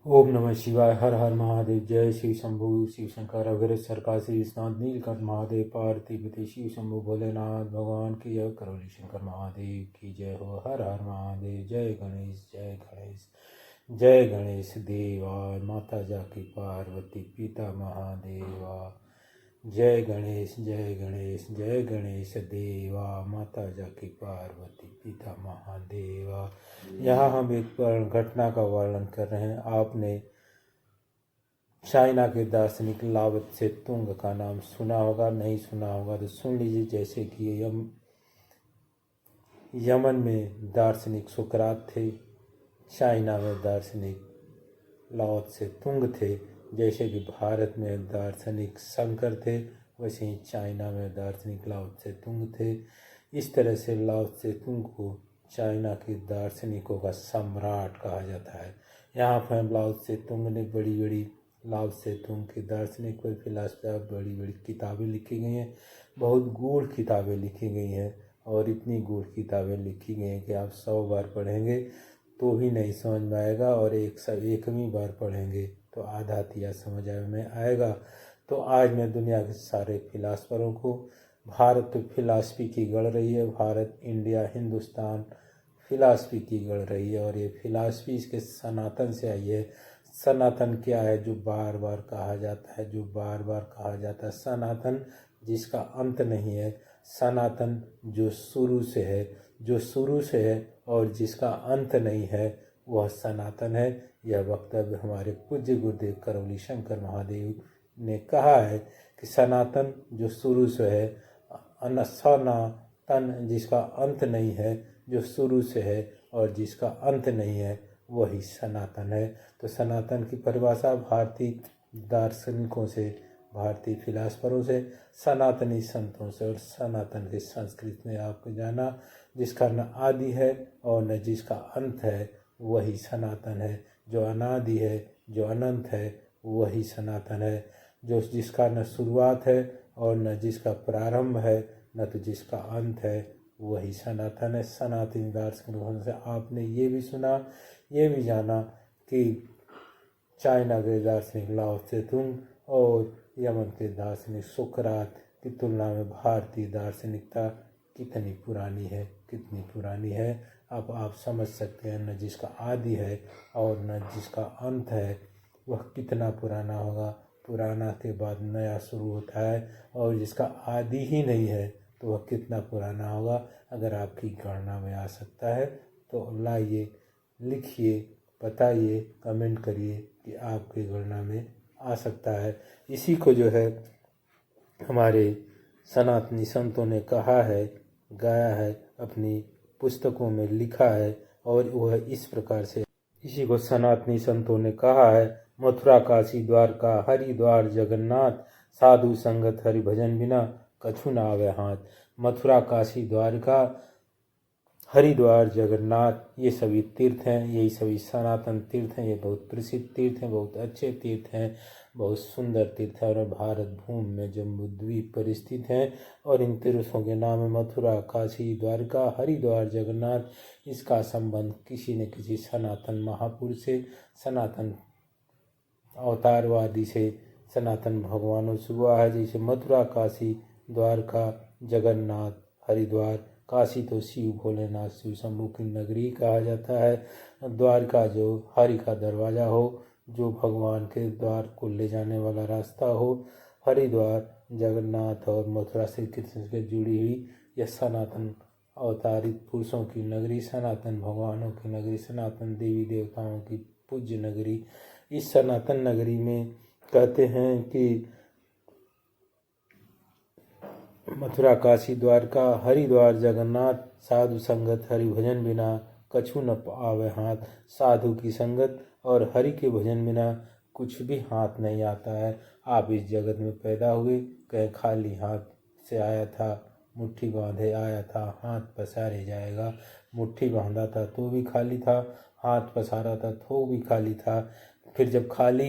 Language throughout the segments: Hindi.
ओम नमः शिवाय। हर हर महादेव। जय शिव शंभु शिव शंकर अग्रेसर काशी विश्वनाथ नीलकंठ महादेव पार्थिवती शिव शंभु भोलेनाथ भगवान की जय। करौली शंकर महादेव की जय हो। हर हर महादेव। जय गणेश जय गणेश जय गणेश देवा। माता जाकी पार्वती पिता महादेवा। जय गणेश जय गणेश जय गणेश देवा। माता जाकी पार्वती पिता महादेवा। यहाँ हम एक घटना का वर्णन कर रहे हैं। आपने चाइना के दार्शनिक लाओ त्से तुंग का नाम सुना होगा, नहीं सुना होगा तो सुन लीजिए। जैसे कि यमन में दार्शनिक सुकरात थे, चाइना में दार्शनिक लाओ त्से तुंग थे। जैसे कि भारत में दार्शनिक शंकर थे, वैसे ही चाइना में दार्शनिक लाओ त्से तुंग थे। इस तरह से लाओ त्से तुंग को चाइना के दार्शनिकों का सम्राट कहा जाता है। यहाँ पर लाओ त्से तुंग ने बड़ी बड़ी लाओ त्से तुंग के दार्शनिक और फिलासफर बड़ी बड़ी किताबें लिखी गई हैं। बहुत गूढ़ किताबें लिखी गई हैं और इतनी गूढ़ किताबें लिखी गई हैं कि आप 100 बार पढ़ेंगे तो भी नहीं समझ में आएगा, और एकवीं बार पढ़ेंगे तो आधा तिया समझ में आएगा। तो आज मैं दुनिया के सारे फिलासफरों को, भारत तो फिलासफी की गढ़ रही है, भारत इंडिया हिंदुस्तान फिलासफी की गढ़ रही है, और ये फिलासफी इसके सनातन से आई है। सनातन क्या है? जो बार बार कहा जाता है, जो बार बार कहा जाता है। सनातन जिसका अंत नहीं है, सनातन जो शुरू से है, जो शुरू से है और जिसका अंत नहीं है, वह सनातन है। यह वक्तव्य हमारे पूज्य गुरुदेव करौली शंकर महादेव ने कहा है कि सनातन जो शुरू से है, सनातन जिसका अंत नहीं है, जो शुरू से है और जिसका अंत नहीं है, वही सनातन है। तो सनातन की परिभाषा भारतीय दार्शनिकों से, भारतीय फिलासफरों से, सनातनी संतों से और सनातन की संस्कृति ने आपको जाना, जिसका न आदि है और न जिसका अंत है, वही सनातन है। जो अनादि है, जो अनंत है, वही सनातन है। जो जिसका न शुरुआत है और न जिसका प्रारंभ है, न तो जिसका अंत है, वही सनातन है। सनातनी दार्शनिकों से आपने ये भी सुना, ये भी जाना कि चाइना के दार्शनिक लाओ त्से तुंग और यमन के दार्शनिक सुकरात की तुलना में भारतीय दार्शनिकता कितनी पुरानी है, कितनी पुरानी है। अब आप समझ सकते हैं, न जिसका आदि है और न जिसका अंत है, वह कितना पुराना होगा। पुराना के बाद नया शुरू होता है, और जिसका आदि ही नहीं है तो वह कितना पुराना होगा। अगर आपकी गणना में आ सकता है तो लाइए, लिखिए, बताइए, कमेंट करिए कि आपकी गणना में आ सकता है। इसी को जो है हमारे सनातनी संतों ने कहा है, गाया है, अपनी पुस्तकों में लिखा है, और वह इस प्रकार से, इसी को सनातनी संतों ने कहा है। मथुरा काशी द्वारका हरिद्वार जगन्नाथ, साधु संगत हरि भजन बिना कछु न आवे हाथ। मथुरा काशी द्वारका हरिद्वार जगन्नाथ, ये सभी तीर्थ हैं, यही सभी सनातन तीर्थ हैं। ये बहुत प्रसिद्ध तीर्थ हैं, बहुत अच्छे तीर्थ हैं, बहुत सुंदर तीर्थ हैं, और भारत भूमि में जम्बू द्वीप पर स्थित हैं। और इन तीर्थों के नाम है मथुरा काशी द्वारका हरिद्वार जगन्नाथ। इसका संबंध किसी न किसी सनातन महापुरुष से, सनातन अवतारवादी से, सनातन भगवानों से हुआ है। जैसे मथुरा काशी द्वारका जगन्नाथ हरिद्वार, काशी तो शिव भोलेनाथ शिव शंभु की नगरी कहा जाता है। द्वारका जो हरि का दरवाज़ा हो, जो भगवान के द्वार को ले जाने वाला रास्ता हो। हरिद्वार जगन्नाथ और मथुरा श्री कृष्ण से जुड़ी हुई यह सनातन अवतारित पुरुषों की नगरी, सनातन भगवानों की नगरी, सनातन देवी देवताओं की पूज्य नगरी। इस सनातन नगरी में कहते हैं कि मथुरा काशी द्वारका हरिद्वार जगन्नाथ, साधु संगत हरि भजन बिना कछु न आवे हाथ। साधु की संगत और हरि के भजन बिना कुछ भी हाथ नहीं आता है। आप इस जगत में पैदा हुए, कहीं खाली हाथ से आया था, मुट्ठी बांधे आया था, हाथ पसारे जाएगा। मुट्ठी बांधा था तो भी खाली था, हाथ पसारा था तो भी खाली था। फिर जब खाली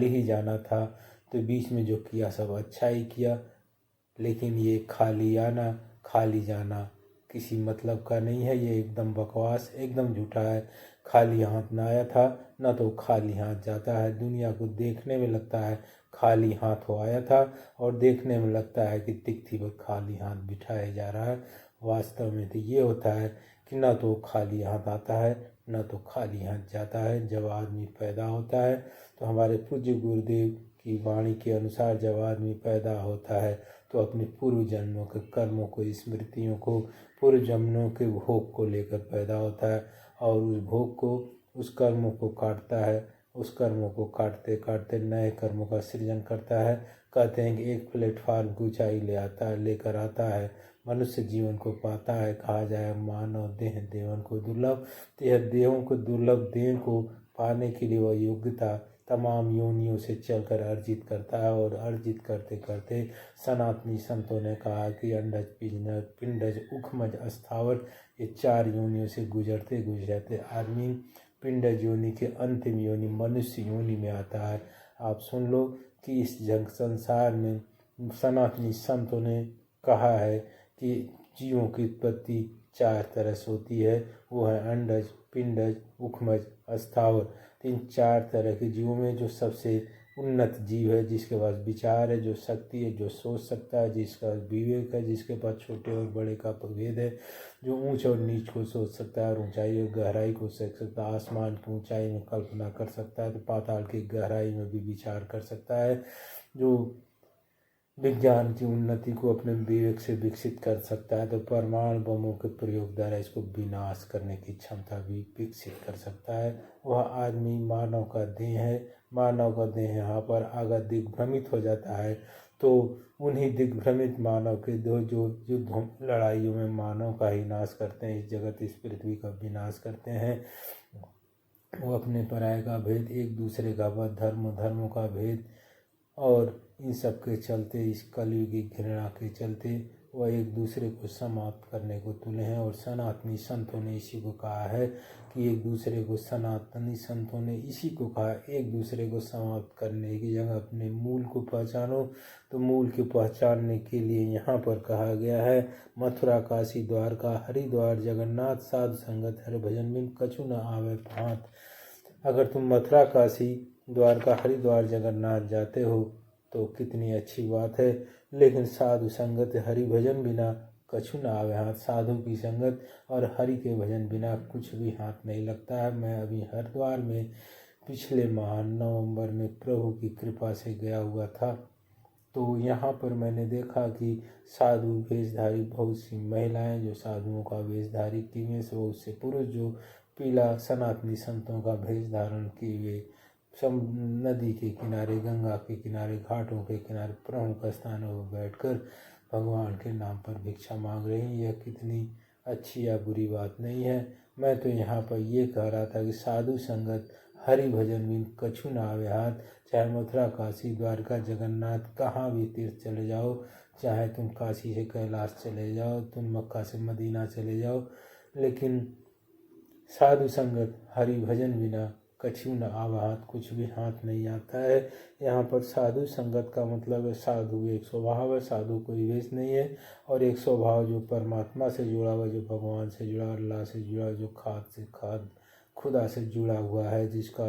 ही जाना था, तो बीच में जो किया सब अच्छा ही किया। लेकिन ये खाली आना खाली जाना किसी मतलब का नहीं है। ये एकदम बकवास, एकदम झूठा है। खाली हाथ न आया था, न तो खाली हाथ जाता है। दुनिया को देखने में लगता है खाली हाथ हो आया था, और देखने में लगता है कि तिकथी पर खाली हाथ बिठाया जा रहा है। वास्तव में तो ये होता है कि न तो खाली हाथ आता है, न तो खाली हाथ जाता है। जब आदमी पैदा होता है तो हमारे पूज्य गुरुदेव की वाणी के अनुसार जब आदमी पैदा होता है तो अपने पूर्व जन्मों के कर्मों को, स्मृतियों को, पूर्व जन्मों के भोग को लेकर पैदा होता है, और उस भोग को, उस कर्मों को काटता है। उस कर्मों को काटते काटते नए कर्मों का सृजन करता है। कहते हैं कि एक प्लेटफार्म की ऊंचाई लेकर आता है, मनुष्य जीवन को पाता है। कहा जाए मानव देह देवन को दुर्लभ, तो यह देहों को, दुर्लभ देह को पाने के लिए वह योग्यता तमाम योनियों से चलकर अर्जित करता है। और अर्जित करते करते सनातनी संतों ने कहा कि अंडज, पिंडज, उखमज, अस्थावर, ये 4 योनियों से गुजरते गुजरते आदमी पिंडज योनि के अंतिम योनि मनुष्य योनि में आता है। आप सुन लो कि इस जग संसार में सनातनी संतों ने कहा है कि जीवों की उत्पत्ति 4 तरह से होती है। वो है अंडज, पिंडज, उखमज, अस्थावर। इन 4 तरह के जीवों में जो सबसे उन्नत जीव है, जिसके पास विचार है, जो शक्ति है, जो सोच सकता है, जिसका विवेक है, जिसके पास छोटे और बड़े का भेद है, जो ऊंच और नीच को सोच सकता है और ऊंचाई और गहराई को सोच सकता है, आसमान की ऊंचाई में कल्पना कर सकता है तो पाताल की गहराई में भी विचार कर सकता है, जो विज्ञान की उन्नति को अपने विवेक से विकसित कर सकता है तो परमाणु बमों के प्रयोग द्वारा इसको विनाश करने की क्षमता भी विकसित कर सकता है। वह आदमी मानव का देह है। मानव का देह यहाँ पर अगर दिग्भ्रमित हो जाता है तो उन्हीं दिग्भ्रमित मानव के दो जो युद्धों, लड़ाइयों में मानव का ही नाश करते हैं, इस जगत, इस पृथ्वी का विनाश करते हैं। वो अपने पराये का भेद, एक दूसरे का वध, धर्मों का भेद, और इन सब के चलते, इस कलयुगी घृणा के चलते वह एक दूसरे को समाप्त करने को तुले हैं। और सनातनी संतों ने इसी को कहा है कि एक दूसरे को, सनातनी संतों ने इसी को कहा, एक दूसरे को समाप्त करने की जगह अपने मूल को पहचानो। तो मूल को पहचानने के लिए यहाँ पर कहा गया है, मथुरा, काशी, द्वारका, हरिद्वार, जगन्नाथ, साधु संगत, हरि भजन बिन कछु न आवे भांत। अगर तुम मथुरा, काशी, द्वारका, हरिद्वार, जगन्नाथ जाते हो तो कितनी अच्छी बात है, लेकिन साधु संगत, हरि भजन बिना कछु न आवे हाथ। साधु की संगत और हरि के भजन बिना कुछ भी हाथ नहीं लगता है। मैं अभी हरिद्वार में पिछले माह नवंबर में प्रभु की कृपा से गया हुआ था, तो यहाँ पर मैंने देखा कि साधु वेशधारी बहुत सी महिलाएं जो साधुओं का वेशधारी की में से बहुत से पुरुष जो पीला सनातनी संतों का भेष धारण किए हुए नदी के किनारे, गंगा के किनारे, घाटों के किनारे प्रमुख स्थानों पर बैठकर भगवान के नाम पर भिक्षा मांग रही हैं। यह कितनी अच्छी या बुरी बात नहीं है। मैं तो यहाँ पर ये कह रहा था कि साधु संगत, हरि भजन बिन कछु न आवे हाथ। चाहे मथुरा, काशी, द्वारका, जगन्नाथ, कहाँ भी तीर्थ चले जाओ, चाहे तुम काशी से कैलाश चले जाओ, तुम मक्का से मदीना चले जाओ, लेकिन साधु संगत, हरि भजन बिना कछु न आवा हाथ, कुछ भी हाथ नहीं आता है। यहाँ पर साधु संगत का मतलब है साधु एक स्वभाव है, साधु कोई वेश नहीं है, और एक स्वभाव जो परमात्मा से जुड़ा हुआ, जो भगवान से जुड़ा, अल्लाह से जुड़ा, जो खुदा से जुड़ा हुआ है, जिसका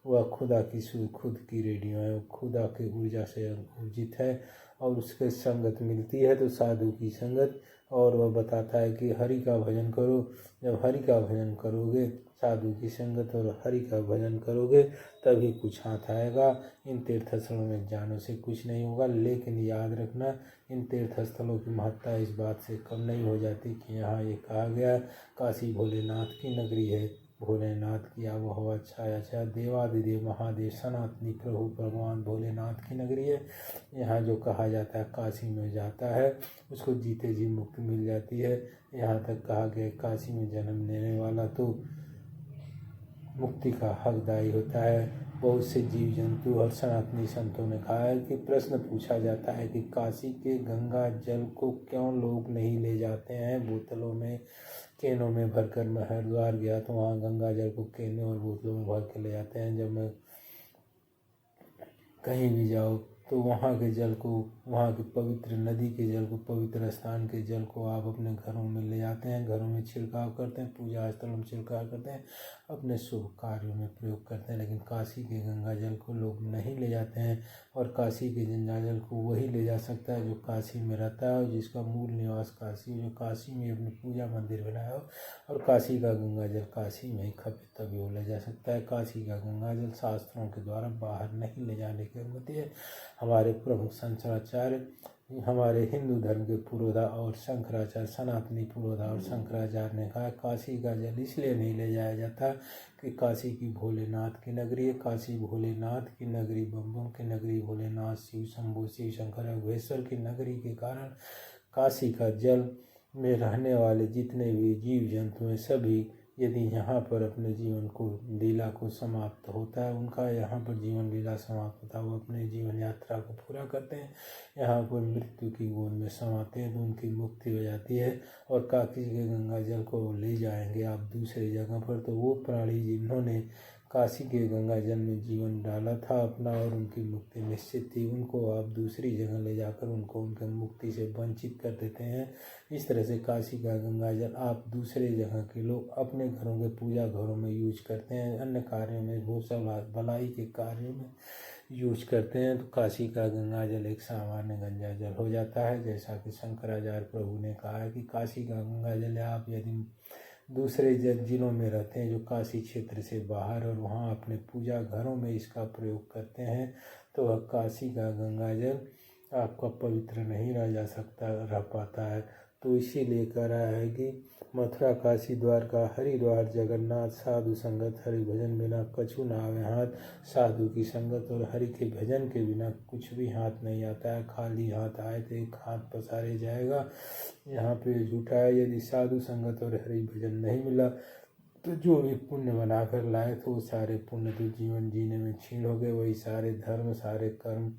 वह खुदा की खुद की रेडियो है, वो खुदा की ऊर्जा से ऊर्जित है, और उसके संगत मिलती है तो साधु की संगत। और वह बताता है कि हरि का भजन करो। जब हरि का भजन करोगे, साधु की संगत और हरि का भजन करोगे, तभी कुछ हाथ आएगा। इन तीर्थस्थलों में जाने से कुछ नहीं होगा, लेकिन याद रखना, इन तीर्थस्थलों की महत्ता इस बात से कम नहीं हो जाती कि यहाँ ये कहा गया काशी भोलेनाथ की नगरी है, भोलेनाथ की आबोहवा, छाया छाया, देवादिदेव महादेव सनातनी प्रभु भगवान भोलेनाथ की नगरी है। यहाँ जो कहा जाता है काशी में जाता है उसको जीते जी मुक्ति मिल जाती है। यहाँ तक कहा गया काशी में जन्म लेने वाला तो मुक्ति का हकदायी होता है। बहुत से जीव जंतु और सनातनी संतों ने कहा है कि प्रश्न पूछा जाता है कि काशी के गंगा जल को क्यों लोग नहीं ले जाते हैं बोतलों में, कैनों में भरकर। मैं हरिद्वार गया तो वहाँ गंगा जल को कैनों और बोतलों में भर के ले जाते हैं। जब मैं कहीं भी जाओ तो वहाँ के जल को वहाँ के पवित्र नदी के जल को, पवित्र स्थान के जल को आप अपने घरों में ले जाते हैं, घरों में छिड़काव करते हैं, पूजा स्थलों में छिड़काव करते हैं, अपने शुभ कार्यों में प्रयोग करते हैं। लेकिन काशी के गंगा जल को लोग नहीं ले जाते हैं, और काशी के गंगा जल को वही ले जा सकता है जो काशी में रहता है और जिसका मूल निवास काशी, जो काशी में अपनी पूजा मंदिर बनाया हो, और काशी का गंगा जल काशी में ही खपे तभी वो ले जा सकता है। काशी का गंगा जल शास्त्रों के द्वारा बाहर नहीं ले जाने की अनुमति है। हमारे प्रमुख शंकराचार्य, हमारे हिंदू धर्म के पुरोधा और शंकराचार्य, सनातनी पुरोधा और शंकराचार्य ने कहा काशी का जल इसलिए नहीं ले जाया जाता कि काशी की भोलेनाथ की नगरी है, काशी भोलेनाथ की नगरी, बम बम की नगरी, भोलेनाथ, शिव शंभु, शिव शंकर, योगेश्वर की नगरी के कारण काशी का जल में रहने वाले जितने भी जीव जंतु हैं सभी यदि यहाँ पर अपने जीवन को, लीला को समाप्त होता है, उनका यहाँ पर जीवन लीला समाप्त होता है, वो अपने जीवन यात्रा को पूरा करते हैं, यहाँ पर मृत्यु की गोद में समाते हैं तो उनकी मुक्ति हो जाती है। और काशी के गंगा जल को ले जाएंगे आप दूसरी जगह पर, तो वो प्राणी जिन्होंने काशी के गंगा जल में जीवन डाला था अपना और उनकी मुक्ति निश्चित थी, उनको आप दूसरी जगह ले जाकर उनको उनके मुक्ति से वंचित कर देते हैं। इस तरह से काशी का गंगा जल आप दूसरे जगह के लोग अपने घरों के पूजा घरों में यूज करते हैं, अन्य कार्यों में, भूसा भलाई के कार्यों में यूज करते हैं, तो काशी का गंगा जल एक सामान्य गंगा जल हो जाता है। जैसा कि शंकराचार्य प्रभु ने कहा है कि काशी का गंगा जल आप यदि दूसरे जिलों में रहते हैं जो काशी क्षेत्र से बाहर, और वहाँ अपने पूजा घरों में इसका प्रयोग करते हैं, तो वह काशी का गंगा जल आपका पवित्र नहीं रह पाता है। तो इसीलिए कह रहा है कि मथुरा, काशी, द्वारका, हरिद्वार, जगन्नाथ, साधु संगत, हरि भजन बिना कछु न आवे हाथ। साधु की संगत और हरि के भजन के बिना कुछ भी हाथ नहीं आता है। खाली हाथ आए तो एक हाथ पसारे जाएगा। यहाँ पे झूठा है, यदि साधु संगत और हरि भजन नहीं मिला तो जो भी पुण्य बना कर लाए तो वो सारे पुण्य तो जीवन जीने में छीन हो गए, वही सारे धर्म, सारे कर्म,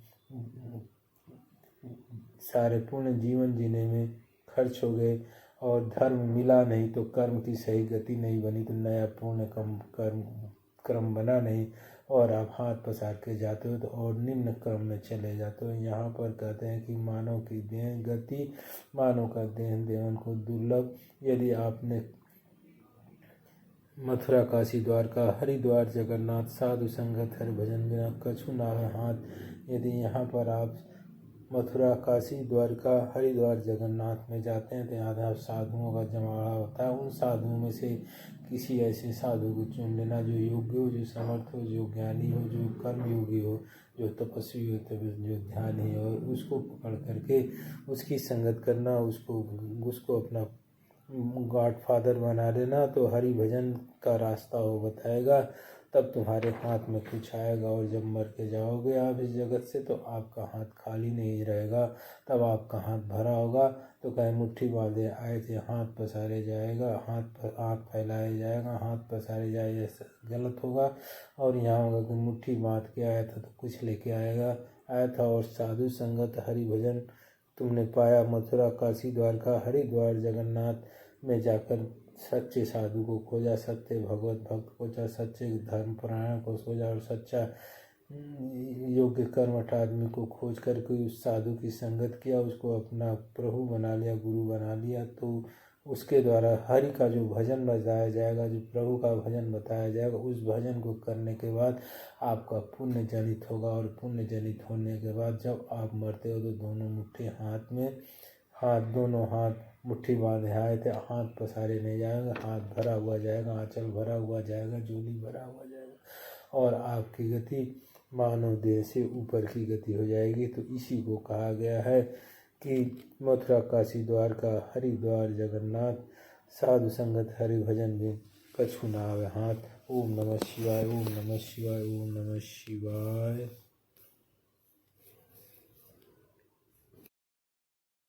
सारे पुण्य जीवन जीने में खर्च हो गए, और धर्म मिला नहीं तो कर्म की सही गति नहीं बनी, तो नया पूर्ण क्रम बना नहीं, और आप हाथ पसार के जाते हो तो और निम्न क्रम में चले जाते हो। यहाँ पर कहते हैं कि मानव की देह गति, मानव का देह देवन को दुर्लभ। यदि आपने मथुरा, काशी, द्वारका, हरिद्वार, जगन्नाथ, साधु संगत, हरि भजन बिना कछु नावे हाथ, यदि यहाँ पर आप मथुरा, काशी, द्वारका, हरिद्वार, जगन्नाथ में जाते हैं तो यहाँ साधुओं का जमावड़ा होता है। उन साधुओं में से किसी ऐसे साधु को चुन लेना जो योग्य हो, जो समर्थ हो, जो ज्ञानी हो, जो कर्मयोगी हो, जो तपस्वी हो, जो ध्यानी हो, उसको पकड़ करके उसकी संगत करना, उसको अपना गॉडफादर बना लेना, तो हरि भजन का रास्ता वो बताएगा। तब तुम्हारे हाथ में कुछ आएगा, और जब मर के जाओगे आप इस जगत से तो आपका हाथ खाली नहीं रहेगा, तब आपका हाथ भरा होगा। तो कहे मुट्ठी बांधे आए थे, हाथ पसारे जाएगा, हाथ फैलाया जाएगा, हाथ पसारे जाए, ऐसा गलत होगा। और यहाँ होगा कि मुट्ठी बांध के आया था तो कुछ लेके आया था। और साधु संगत हरि भजन तुमने पाया, मथुरा, काशी, द्वारका, हरिद्वार, जगन्नाथ में जाकर सच्चे साधु को खोजा, सत्य भगवत भक्त खोजा, सच्चे धर्म परायण को खोजा, और सच्चा योग्य कर्मठ आदमी को खोज करके उस साधु की संगत किया, उसको अपना प्रभु बना लिया, गुरु बना लिया। तो उसके द्वारा हरि का जो भजन बताया जाएगा, जो प्रभु का भजन बताया जाएगा, उस भजन को करने के बाद आपका पुण्य जनित होगा। और पुण्य जनित होने के बाद जब आप मरते हो तो दोनों मुट्ठी हाथ में, दोनों हाथ मुट्ठी बांधे आए थे, हाथ पसारे नहीं जाएगा, हाथ भरा हुआ जाएगा, आंचल भरा हुआ जाएगा, झोली भरा हुआ जाएगा, और आपकी गति मानव देह से ऊपर की गति हो जाएगी। तो इसी को कहा गया है कि मथुरा, काशी, द्वारका, हरिद्वार, जगन्नाथ, साधु संगत, हरि भजन भी कछु न आवे हाथ। ओम नमः शिवाय, ओम नमः शिवाय, ओम नमः शिवाय।